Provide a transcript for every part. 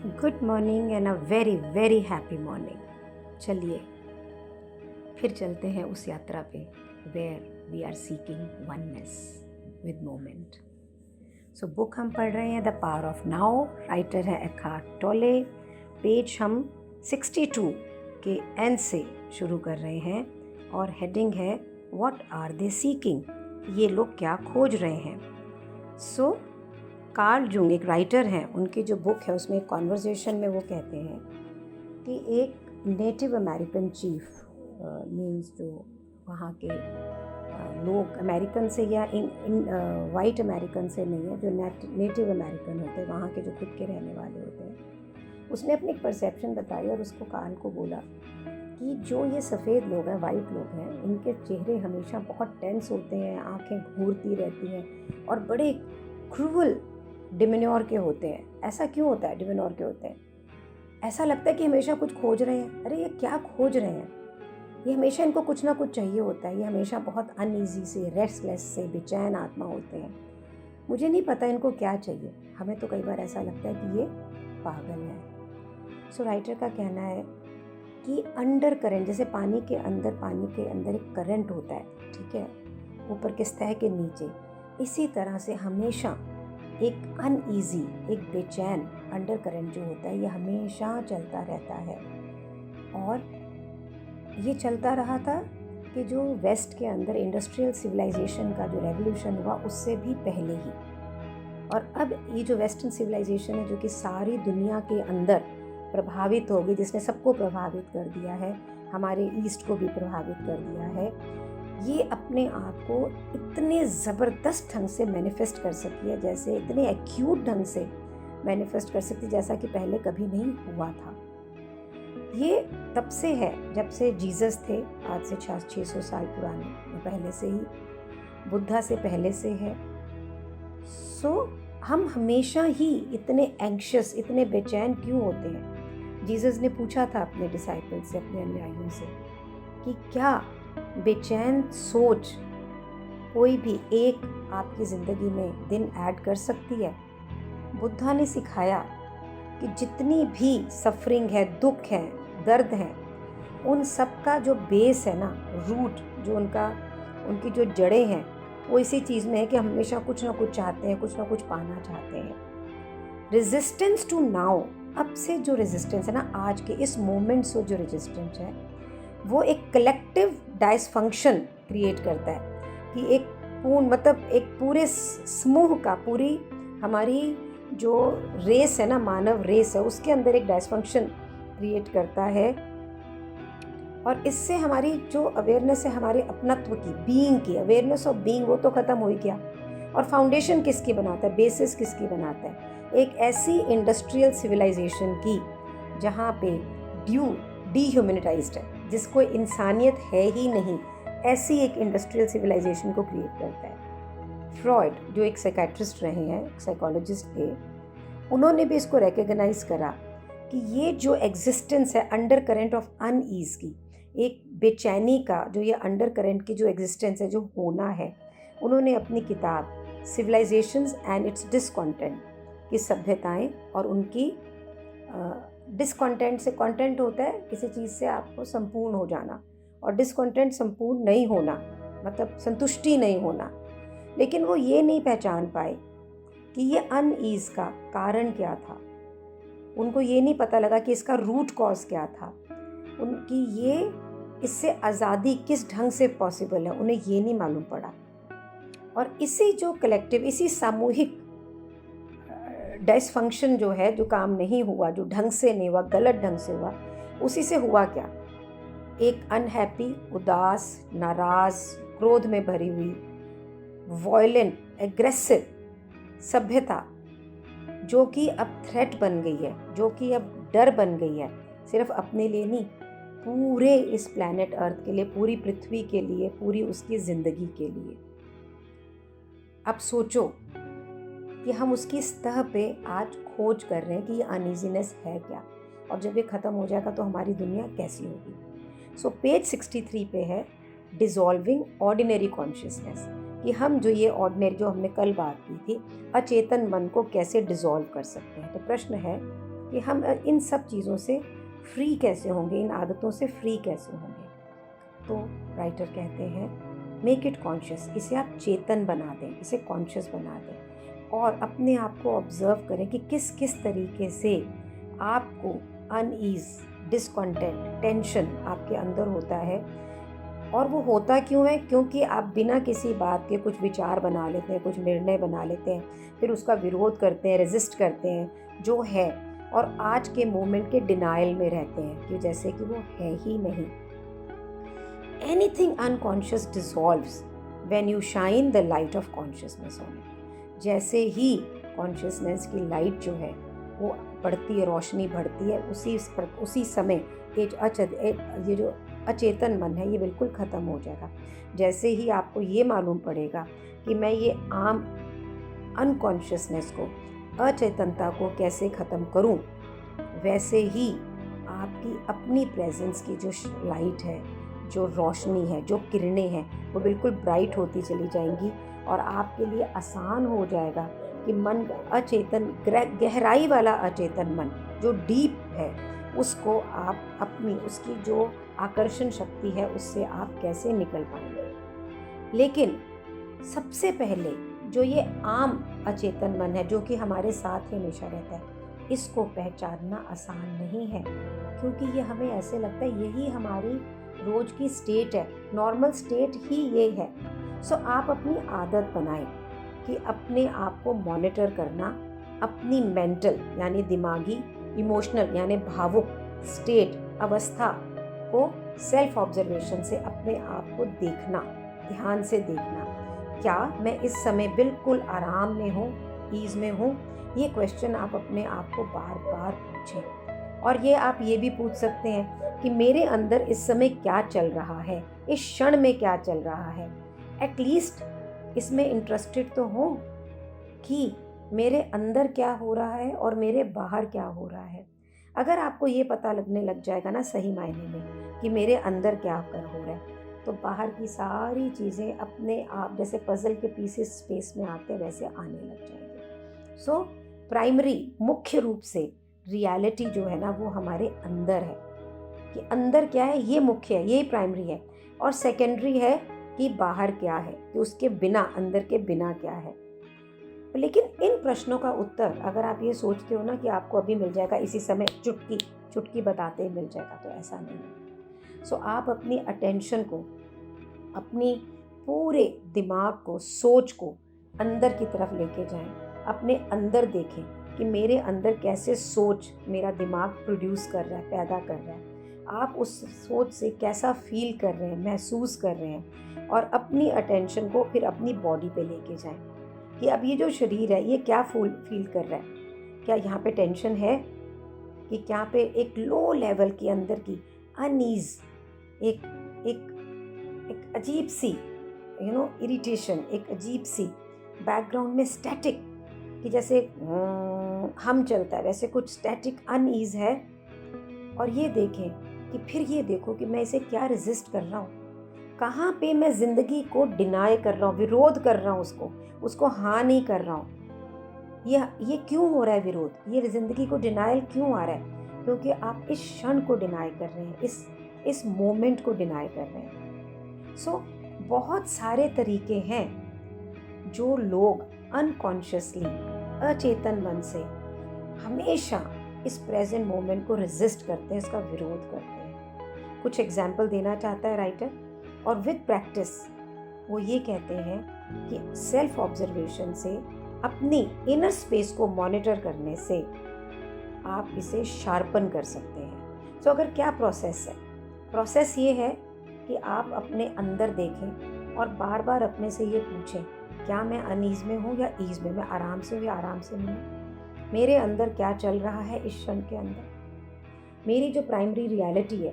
Good morning and a very very happy morning. चलिए फिर चलते हैं उस यात्रा पे where we are seeking oneness with moment. So book हम पढ़ रहे हैं the power of now, writer है एखार्ट टोले। पेज हम 62 के एंड से शुरू कर रहे हैं और हेडिंग है व्हाट आर दे सीकिंग, ये लोग क्या खोज रहे हैं। सो कार्ल जुंग एक राइटर हैं, उनकी जो बुक है उसमें एक कॉन्वर्जेशन में वो कहते हैं कि एक नेटिव अमेरिकन चीफ मीन्स जो वहाँ के लोग अमेरिकन से या इन वाइट अमेरिकन से नहीं है, जो नेटिव अमेरिकन होते हैं, वहाँ के जो खुद के रहने वाले होते हैं, उसने अपनी एक परसेप्शन बताई और उसको कार्ल को बोला कि जो ये सफ़ेद लोग हैं, वाइट लोग हैं, इनके चेहरे हमेशा बहुत टेंस होते हैं, आंखें घूरती रहती हैं और बड़े क्रूअल डिमिन्योर के होते हैं। ऐसा क्यों होता है? डिमिन्योर के होते हैं, ऐसा लगता है कि हमेशा कुछ खोज रहे हैं। अरे ये क्या खोज रहे हैं? ये हमेशा इनको कुछ ना कुछ चाहिए होता है। ये हमेशा बहुत अनईजी से, रेस्टलेस से, बेचैन आत्मा होते हैं। मुझे नहीं पता इनको क्या चाहिए। हमें तो कई बार ऐसा लगता है कि ये पागल है। सो राइटर का कहना है कि अंडर करंट, जैसे पानी के अंदर एक करंट होता है, ठीक है, ऊपर के सतह के नीचे, इसी तरह से हमेशा एक अनईजी, एक बेचैन अंडर करंट जो होता है, ये हमेशा चलता रहता है। और ये चलता रहा था कि जो वेस्ट के अंदर इंडस्ट्रियल सिविलाइजेशन का जो रेवोल्यूशन हुआ उससे भी पहले ही। और अब ये जो वेस्टर्न सिविलाइजेशन है जो कि सारी दुनिया के अंदर प्रभावित हो गई, जिसने सबको प्रभावित कर दिया है, हमारे ईस्ट को भी प्रभावित कर दिया है, ये अपने आप को इतने ज़बरदस्त ढंग से मैनिफेस्ट कर सकती है, जैसे इतने एक्यूट ढंग से मैनिफेस्ट कर सकती है जैसा कि पहले कभी नहीं हुआ था। ये तब से है जब से जीसस थे, आज से 600 साल पुराने, पहले से ही, बुद्धा से पहले से है। सो हम हमेशा ही इतने एंग्शियस, इतने बेचैन क्यों होते हैं? जीसस ने पूछा था अपने डिसाइपल से, अपने अनुयायियों से, कि क्या बेचैन सोच कोई भी एक आपकी ज़िंदगी में दिन ऐड कर सकती है? बुद्धा ने सिखाया कि जितनी भी सफरिंग है, दुख है, दर्द है, उन सब का जो बेस है ना, रूट जो उनकी जो जड़ें हैं, वो इसी चीज़ में है कि हम हमेशा कुछ ना कुछ चाहते हैं, कुछ ना कुछ पाना चाहते हैं। रेजिस्टेंस टू नाउ, अब से जो रेजिस्टेंस है ना, आज के इस मोमेंट से जो रेजिस्टेंस है, वो एक कलेक्टिव डायसफंक्शन क्रिएट करता है कि एक एक पूरे समूह का, पूरी हमारी जो रेस है ना, मानव रेस है, उसके अंदर एक डायसफंक्शन क्रिएट करता है। और इससे हमारी जो अवेयरनेस है, हमारे अपनत्व की, बीइंग की, अवेयरनेस ऑफ बीइंग, वो तो ख़त्म हो ही गया। और फाउंडेशन किसकी बनाता है, बेसिस किसकी बनाता है? एक ऐसी इंडस्ट्रियल सिविलाइजेशन की जहाँ पे डीह्यूमैनिटाइज्ड है, जिसको इंसानियत है ही नहीं, ऐसी एक इंडस्ट्रियल सिविलाइजेशन को क्रिएट करता है। फ्रॉइड जो एक साइकेट्रिस्ट रहे हैं, साइकोलॉजिस्ट थे, उन्होंने भी इसको रिकग्नाइज करा कि ये जो एग्जिस्टेंस है अंडर करंट ऑफ अनईज की, एक बेचैनी का जो ये अंडर करंट की जो एग्जिस्टेंस है, जो होना है, उन्होंने अपनी किताब सिविलाइजेशंस एंड इट्स डिसकॉन्टेंट की सभ्यताएं और उनकी डिसकॉन्टेंट से कंटेंट होता है किसी चीज़ से आपको संपूर्ण हो जाना, और डिसकॉन्टेंट संपूर्ण नहीं होना, मतलब संतुष्टि नहीं होना। लेकिन वो ये नहीं पहचान पाए कि ये अनईज का कारण क्या था। उनको ये नहीं पता लगा कि इसका रूट कॉज क्या था, उनकी ये इससे आज़ादी किस ढंग से पॉसिबल है, उन्हें ये नहीं मालूम पड़ा। और इसी जो कलेक्टिव, इसी सामूहिक डिसफंक्शन जो है, जो काम नहीं हुआ, जो ढंग से नहीं हुआ, गलत ढंग से हुआ, उसी से हुआ क्या? एक अनहैप्पी, उदास, नाराज़, क्रोध में भरी हुई, वॉयलेंट, एग्रेसिव सभ्यता, जो कि अब थ्रेट बन गई है, जो कि अब डर बन गई है, सिर्फ अपने लिए नहीं, पूरे इस प्लैनेट अर्थ के लिए, पूरी पृथ्वी के लिए, पूरी उसकी ज़िंदगी के लिए। अब सोचो कि हम उसकी सतह पे आज खोज कर रहे हैं कि ये अनईजीनेस है क्या, और जब ये ख़त्म हो जाएगा तो हमारी दुनिया कैसी होगी। सो पेज 63 पे है डिज़ोल्विंग ऑर्डिनरी कॉन्शियसनेस, कि हम जो ये ऑर्डिनरी, जो हमने कल बात की थी, अचेतन मन को कैसे डिज़ोल्व कर सकते हैं। तो प्रश्न है कि हम इन सब चीज़ों से फ्री कैसे होंगे, इन आदतों से फ्री कैसे होंगे। तो राइटर कहते हैं मेक इट कॉन्शियस, इसे आप चेतन बना दें, इसे कॉन्शियस बना दें और अपने आप को ऑब्जर्व करें कि किस किस तरीके से आपको अनईज, डिसकॉन्टेंट, टेंशन आपके अंदर होता है। और वो होता क्यों है? क्योंकि आप बिना किसी बात के कुछ विचार बना लेते हैं, कुछ निर्णय बना लेते हैं, फिर उसका विरोध करते हैं, रेजिस्ट करते हैं जो है, और आज के मोमेंट के डिनाइल में रहते हैं कि जैसे कि वो है ही नहीं। Anything unconscious dissolves when you shine the light of consciousness on it. जैसे ही कॉन्शियसनेस की लाइट जो है वो बढ़ती है, रोशनी बढ़ती है, उसी समय ये जो अचेतन मन है ये बिल्कुल ख़त्म हो जाएगा। जैसे ही आपको ये मालूम पड़ेगा कि मैं ये आम अनकॉन्शियसनेस को, अचेतनता को कैसे ख़त्म करूं, वैसे ही आपकी अपनी प्रेजेंस की जो लाइट है, जो रोशनी है, जो किरणें हैं, वो बिल्कुल ब्राइट होती चली जाएंगी और आपके लिए आसान हो जाएगा कि मन अचेतन, गहराई वाला अचेतन मन जो डीप है, उसको आप अपनी, उसकी जो आकर्षण शक्ति है उससे आप कैसे निकल पाएंगे। लेकिन सबसे पहले जो ये आम अचेतन मन है जो कि हमारे साथ ही हमेशा रहता है, इसको पहचानना आसान नहीं है, क्योंकि ये हमें ऐसे लगता है यही हमारी रोज की स्टेट है, नॉर्मल स्टेट ही ये है। सो आप अपनी आदत बनाएं कि अपने आप को मॉनिटर करना, अपनी मेंटल यानी दिमागी, इमोशनल यानी भावुक स्टेट, अवस्था को सेल्फ ऑब्जर्वेशन से अपने आप को देखना, ध्यान से देखना। क्या मैं इस समय बिल्कुल आराम में हूँ, ईज में हूँ? ये क्वेश्चन आप अपने आप को बार बार पूछें। और ये आप ये भी पूछ सकते हैं कि मेरे अंदर इस समय क्या चल रहा है, इस क्षण में क्या चल रहा है। एटलीस्ट इसमें इंटरेस्टेड तो हो कि मेरे अंदर क्या हो रहा है और मेरे बाहर क्या हो रहा है। अगर आपको ये पता लगने लग जाएगा ना सही मायने में कि मेरे अंदर क्या कर हो रहा है, तो बाहर की सारी चीज़ें अपने आप जैसे पजल के पीसेस स्पेस में आते वैसे आने लग जाएंगे। सो प्राइमरी, मुख्य रूप से रियलिटी जो है ना वो हमारे अंदर है, कि अंदर क्या है ये मुख्य है, ये प्राइमरी है। और सेकेंडरी है कि बाहर क्या है, कि उसके बिना, अंदर के बिना क्या है। लेकिन इन प्रश्नों का उत्तर अगर आप ये सोचते हो ना कि आपको अभी मिल जाएगा, इसी समय चुटकी बताते ही मिल जाएगा, तो ऐसा नहीं है। सो आप अपनी अटेंशन को, अपनी पूरे दिमाग को, सोच को अंदर की तरफ लेके जाएं, अपने अंदर देखें कि मेरे अंदर कैसे सोच मेरा दिमाग प्रोड्यूस कर रहा है, पैदा कर रहा है। आप उस सोच से कैसा फील कर रहे हैं, महसूस कर रहे हैं, और अपनी अटेंशन को फिर अपनी बॉडी पे लेके जाएं कि अब ये जो शरीर है ये क्या फील कर रहा है। क्या यहाँ पे टेंशन है, कि क्या पे एक लो लेवल की अंदर की अनईज, एक अजीब सी इरिटेशन, एक अजीब सी बैकग्राउंड में स्टैटिक, कि जैसे हम चलता है वैसे कुछ स्टैटिक अनईज है। और ये देखें कि फिर ये देखो कि मैं इसे क्या रेजिस्ट कर रहा हूँ, कहाँ पे मैं ज़िंदगी को डिनाई कर रहा हूँ, विरोध कर रहा हूँ, उसको हाँ नहीं कर रहा हूँ। ये क्यों हो रहा है विरोध, ये ज़िंदगी को डिनाइल क्यों आ रहा है? क्योंकि आप इस क्षण को डिनाई कर रहे हैं, इस मोमेंट को डिनाई कर रहे हैं। सो बहुत सारे तरीके हैं जो लोग अनकॉन्शियसली, अचेतन मन से हमेशा इस प्रेजेंट मोमेंट को रेजिस्ट करते हैं, इसका विरोध करते हैं। कुछ एग्जाम्पल देना चाहता है राइटर, और विद प्रैक्टिस वो ये कहते हैं कि सेल्फ ऑब्जर्वेशन से, अपनी इनर स्पेस को मॉनिटर करने से आप इसे शार्पन कर सकते हैं। तो अगर क्या प्रोसेस है? प्रोसेस ये है कि आप अपने अंदर देखें और बार बार अपने से ये पूछें, क्या मैं अनईज में हूँ या ईज में, मैं आराम से हूँ या आराम से नहीं हूँ, मेरे अंदर क्या चल रहा है इस क्षण के अंदर। मेरी जो प्राइमरी रियलिटी है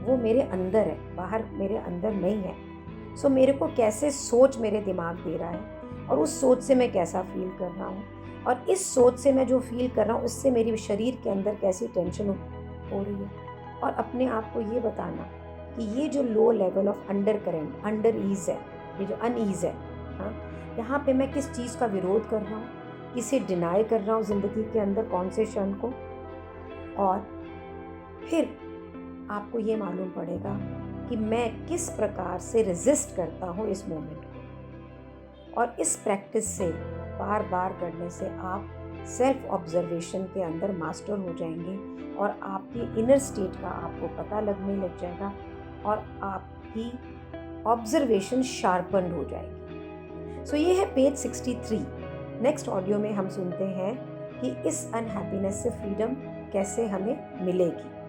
वो मेरे अंदर है, बाहर मेरे अंदर नहीं है। सो मेरे को कैसे सोच मेरे दिमाग दे रहा है, और उस सोच से मैं कैसा फील कर रहा हूँ, और इस सोच से मैं जो फील कर रहा हूँ उससे मेरे शरीर के अंदर कैसी टेंशन हो रही है। और अपने आप को ये बताना कि ये जो low level of under current, under is है, ये जो अनईज है, हाँ, यहाँ पे मैं किस चीज़ का विरोध कर रहा हूँ, किसे डिनाई कर रहा हूँ ज़िंदगी के अंदर, कौन से क्षण को, और फिर आपको ये मालूम पड़ेगा कि मैं किस प्रकार से रेजिस्ट करता हूँ इस मोमेंट को। और इस प्रैक्टिस से बार बार करने से आप सेल्फ ऑब्जर्वेशन के अंदर मास्टर हो जाएंगे और आपकी इनर स्टेट का आपको पता लगने लग जाएगा और आपकी ऑब्जर्वेशन शार्पन हो जाएगी। सो ये है पेज 63। नेक्स्ट ऑडियो में हम सुनते हैं कि इस अनहैप्पीनेस से फ्रीडम कैसे हमें मिलेगी।